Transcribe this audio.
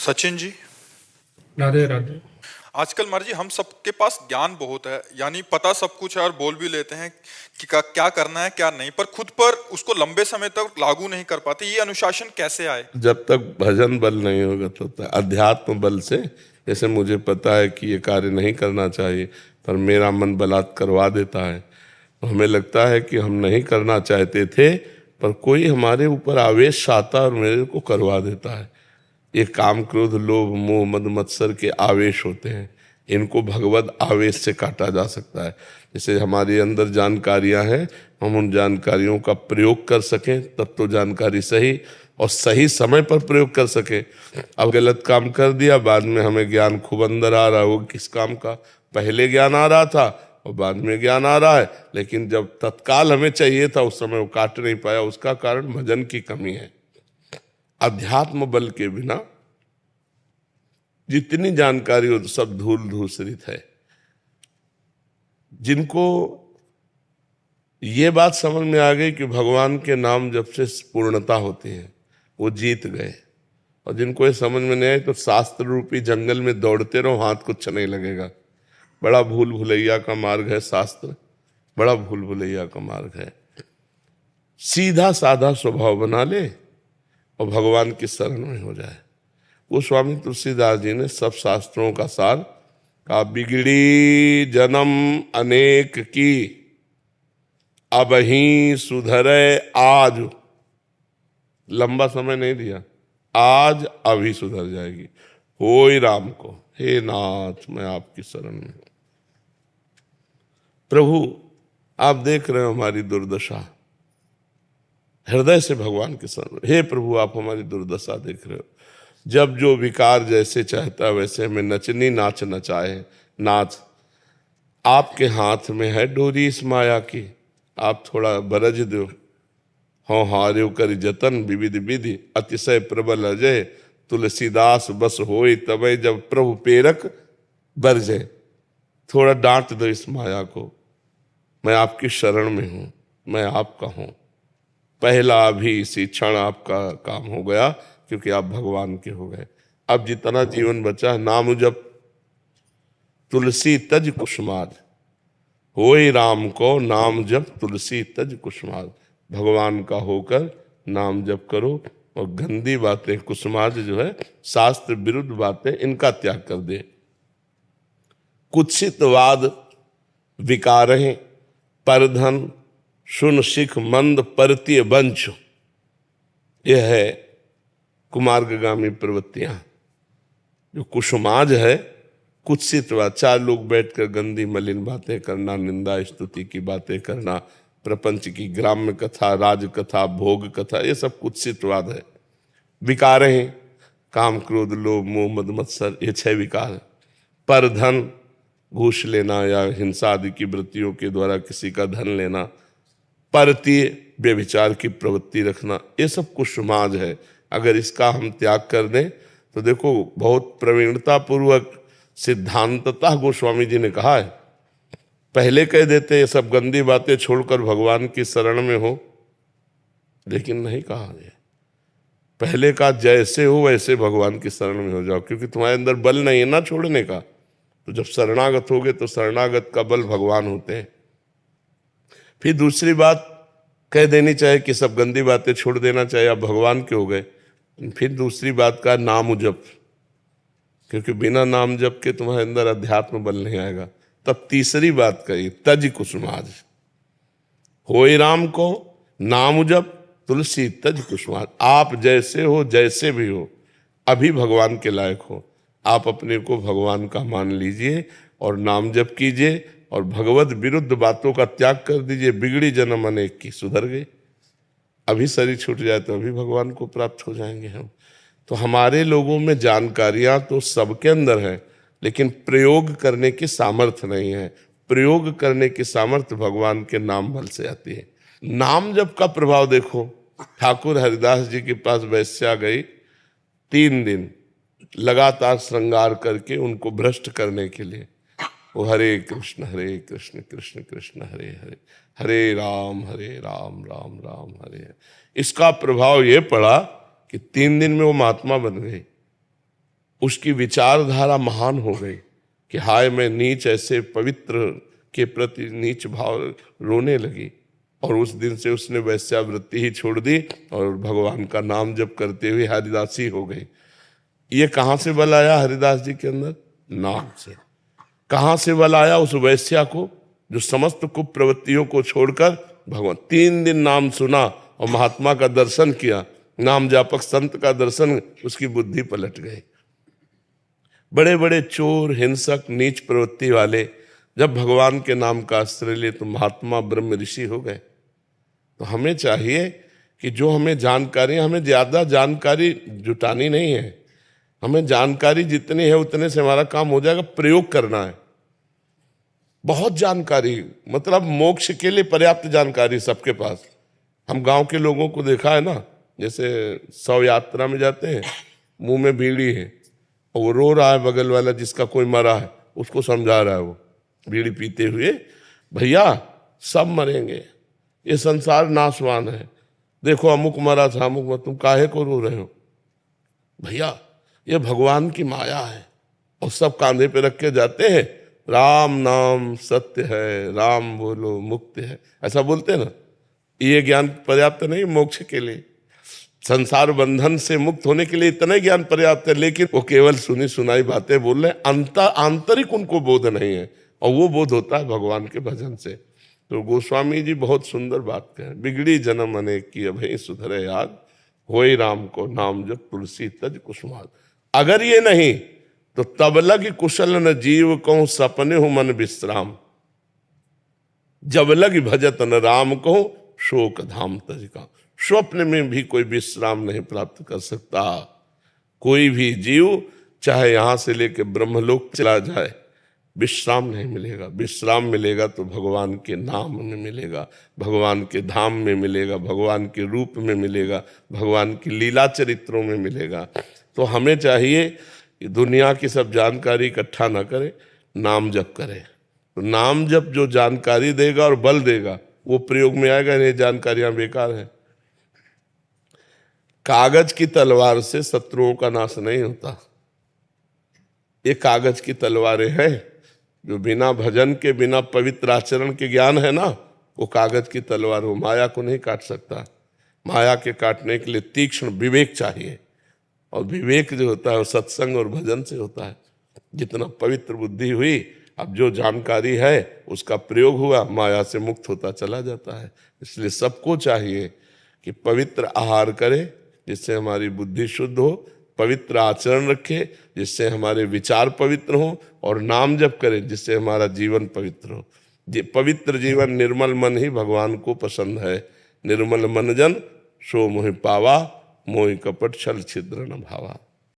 सचिन जी, राधे राधे। आजकल मर्जी हम सबके पास ज्ञान बहुत है, यानी पता सब कुछ है और बोल भी लेते हैं कि क्या करना है क्या नहीं, पर खुद पर उसको लंबे समय तक लागू नहीं कर पाते। ये अनुशासन कैसे आए? जब तक भजन बल नहीं होगा तब तक अध्यात्म बल से। जैसे मुझे पता है कि ये कार्य नहीं करना चाहिए, पर मेरा मन बलात् करवा देता है, तो हमें लगता है कि हम नहीं करना चाहते थे, पर कोई हमारे ऊपर आवेश आता और मेरे को करवा देता है। ये काम क्रोध लोभ मोह मद मत्सर के आवेश होते हैं। इनको भगवत आवेश से काटा जा सकता है। जैसे हमारे अंदर जानकारियां हैं, हम उन जानकारियों का प्रयोग कर सकें तब तो जानकारी सही और सही समय पर प्रयोग कर सकें। अब गलत काम कर दिया, बाद में हमें ज्ञान खूब अंदर आ रहा है, वो किस काम का? पहले ज्ञान आ रहा था और बाद में ज्ञान आ रहा है, लेकिन जब तत्काल हमें चाहिए था उस समय वो काट नहीं पाया। उसका कारण भजन की कमी है। अध्यात्म बल के बिना जितनी जानकारी हो तो सब धूल धूसरित है। जिनको ये बात समझ में आ गई कि भगवान के नाम जब से पूर्णता होती है, वो जीत गए। और जिनको ये समझ में नहीं आए तो शास्त्र रूपी जंगल में दौड़ते रहो, हाथ कुछ नहीं लगेगा। बड़ा भूल भुलैया का मार्ग है शास्त्र, बड़ा भूल भुलैया का मार्ग है। सीधा साधा स्वभाव बना ले और भगवान की शरण में हो जाए। वो स्वामी तुलसीदास जी ने सब शास्त्रों का सार कहा, बिगड़ी जन्म अनेक की अब ही सुधरे आज। लंबा समय नहीं दिया, आज अभी सुधर जाएगी। होय राम को, हे नाथ मैं आपकी शरण में। प्रभु आप देख रहे हो हमारी दुर्दशा, हृदय से भगवान के शरण। हे प्रभु आप हमारी दुर्दशा देख रहे हो। जब जो विकार जैसे चाहता वैसे हमें नचनी नाच नचाए। नाच आपके हाथ में है डोरी इस माया की, आप थोड़ा बरज दो। हों हार्यो कर जतन विविध विधि अतिशय प्रबल अजय तुलसीदास बस होए तबे जब प्रभु पेरक बरजे। थोड़ा डांट दो इस माया को, मैं आपकी शरण में हूं, मैं आपका हूं। पहला भी इसी क्षण आपका काम हो गया, क्योंकि आप भगवान के हो गए। अब जितना जीवन बचा नाम जप तुलसी तज कुसुमार। होए राम को नाम जप तुलसी तज कुसुमार। भगवान का होकर नाम जप करो और गंदी बातें कुसुमार जो है शास्त्र विरुद्ध बातें, इनका त्याग कर दे। कुत्सितवाद विकारहि परधन सुन सिख मंद परतीय वंश। यह है कुमार्गामी प्रवृत्तियां। जो कुसुमाज है कुत्सितवाद, चार लोग बैठकर गंदी मलिन बातें करना, निंदा स्तुति की बातें करना, प्रपंच की ग्राम्य कथा, राज कथा, भोग कथा, ये सब कुत्सितवाद है। विकार हैं काम क्रोध लोभ मोह मद मत्सर, ये 6 विकार है। पर धन घूस लेना या हिंसा आदि की वृत्तियों के द्वारा किसी का धन लेना, परतीय व्यभिचार की प्रवृत्ति रखना, ये सब कुसुमाज है। अगर इसका हम त्याग कर दें तो देखो बहुत प्रवीणता पूर्वक सिद्धांततः गोस्वामी जी ने कहा है। पहले कह देते ये सब गंदी बातें छोड़कर भगवान की शरण में हो, लेकिन नहीं कहा है। पहले का जैसे हो वैसे भगवान की शरण में हो जाओ, क्योंकि तुम्हारे अंदर बल नहीं है ना छोड़ने का। तो जब शरणागत होगे तो शरणागत का बल भगवान होते हैं। फिर दूसरी बात कह देनी चाहिए कि सब गंदी बातें छोड़ देना चाहिए, आप भगवान के हो गए। फिर दूसरी बात का नाम जप, क्योंकि बिना नाम जप के तुम्हारे अंदर अध्यात्म बल नहीं आएगा। तब तीसरी बात कही तज कुसुमाज। होए राम को नाम जप तुलसी तज कुसुमाज। आप जैसे हो जैसे भी हो अभी भगवान के लायक हो। आप अपने को भगवान का मान लीजिए और नाम जप कीजिए और भगवत विरुद्ध बातों का त्याग कर दीजिए। बिगड़ी जन्म अनेक की सुधर गई। अभी शरीर छूट जाए तो अभी भगवान को प्राप्त हो जाएंगे हम। तो हमारे लोगों में जानकारियां तो सबके अंदर है, लेकिन प्रयोग करने की सामर्थ्य नहीं है। प्रयोग करने की सामर्थ्य भगवान के नाम बल से आती है। नाम जप का प्रभाव देखो। ठाकुर हरिदास जी के पास वैश्या गई, 3 दिन लगातार श्रृंगार करके उनको भ्रष्ट करने के लिए। वो हरे कृष्ण कृष्ण कृष्ण हरे हरे, हरे राम राम राम हरे हरे। इसका प्रभाव ये पड़ा कि 3 दिन में वो महात्मा बन गई। उसकी विचारधारा महान हो गई कि हाय मैं नीच, ऐसे पवित्र के प्रति नीच भाव रोने लगी। और उस दिन से उसने वैश्यावृत्ति ही छोड़ दी और भगवान का नाम जप करते हुए हरिदासी हो गई। ये कहाँ से बल आया हरिदास जी के अंदर? नाम से। कहाँ से बल आया उस वैश्या को जो समस्त कुप्रवृत्तियों को छोड़कर भगवान 3 दिन नाम सुना और महात्मा का दर्शन किया, नाम जापक संत का दर्शन, उसकी बुद्धि पलट गई। बड़े बड़े चोर, हिंसक, नीच प्रवृत्ति वाले जब भगवान के नाम का आश्रय लिए तो महात्मा ब्रह्म ऋषि हो गए। तो हमें चाहिए कि जो हमें जानकारी, हमें ज्यादा जानकारी जुटानी नहीं है, हमें जानकारी जितनी है उतने से हमारा काम हो जाएगा। प्रयोग करना है। बहुत जानकारी, मतलब मोक्ष के लिए पर्याप्त जानकारी सबके पास। हम गांव के लोगों को देखा है ना, जैसे 100 यात्रा में जाते हैं, मुंह में बीड़ी है और वो रो रहा है, बगल वाला जिसका कोई मरा है उसको समझा रहा है, वो बीड़ी पीते हुए, भैया सब मरेंगे, ये संसार नाशवान है, देखो अमुक मरा था, अमुक मरा, तुम काहे को रो रहे हो? भैया ये भगवान की माया है। और सब कांधे पे रख के जाते हैं, राम नाम सत्य है, राम बोलो मुक्ति है, ऐसा बोलते हैं ना। ये ज्ञान पर्याप्त नहीं मोक्ष के लिए, संसार बंधन से मुक्त होने के लिए इतना ज्ञान पर्याप्त है, लेकिन वो केवल सुनी सुनाई बातें बोल रहे, आंतरिक उनको बोध नहीं है। और वो बोध होता है भगवान के भजन से। तो गोस्वामी जी बहुत सुंदर बात कहें, बिगड़ी जन्म अनेक की अभय सुधरे याद, होए राम को नाम जब तुलसी तज कुसुमाल। अगर ये नहीं तो तब लग कुशल न जीव को सपने हो मन विश्राम, जब लग भजत न राम को शोक धाम तज का। स्वप्न में भी कोई विश्राम नहीं प्राप्त कर सकता। कोई भी जीव चाहे यहां से लेकर ब्रह्मलोक चला जाए, विश्राम नहीं मिलेगा। विश्राम मिलेगा तो भगवान के नाम में मिलेगा, भगवान के धाम में मिलेगा, भगवान के रूप में मिलेगा, भगवान की लीला चरित्रों में मिलेगा। तो हमें चाहिए कि दुनिया की सब जानकारी इकट्ठा ना करें, नाम जप करें। तो नाम जप जो जानकारी देगा और बल देगा वो प्रयोग में आएगा, नहीं जानकारियां बेकार हैं। कागज की तलवार से शत्रुओं का नाश नहीं होता। ये कागज की तलवारें हैं जो बिना भजन के, बिना पवित्र आचरण के ज्ञान है ना, वो कागज की तलवार, वो माया को नहीं काट सकता। माया के काटने के लिए तीक्ष्ण विवेक चाहिए, और विवेक जो होता है वो सत्संग और भजन से होता है। जितना पवित्र बुद्धि हुई, अब जो जानकारी है उसका प्रयोग हुआ, माया से मुक्त होता चला जाता है। इसलिए सबको चाहिए कि पवित्र आहार करे जिससे हमारी बुद्धि शुद्ध हो, पवित्र आचरण रखे जिससे हमारे विचार पवित्र हो, और नाम जप करें जिससे हमारा जीवन पवित्र हो। पवित्र जीवन, निर्मल मन ही भगवान को पसंद है। निर्मल मन जन सो मोहि पावा, मोहि कपट छल छिद्र न भावा।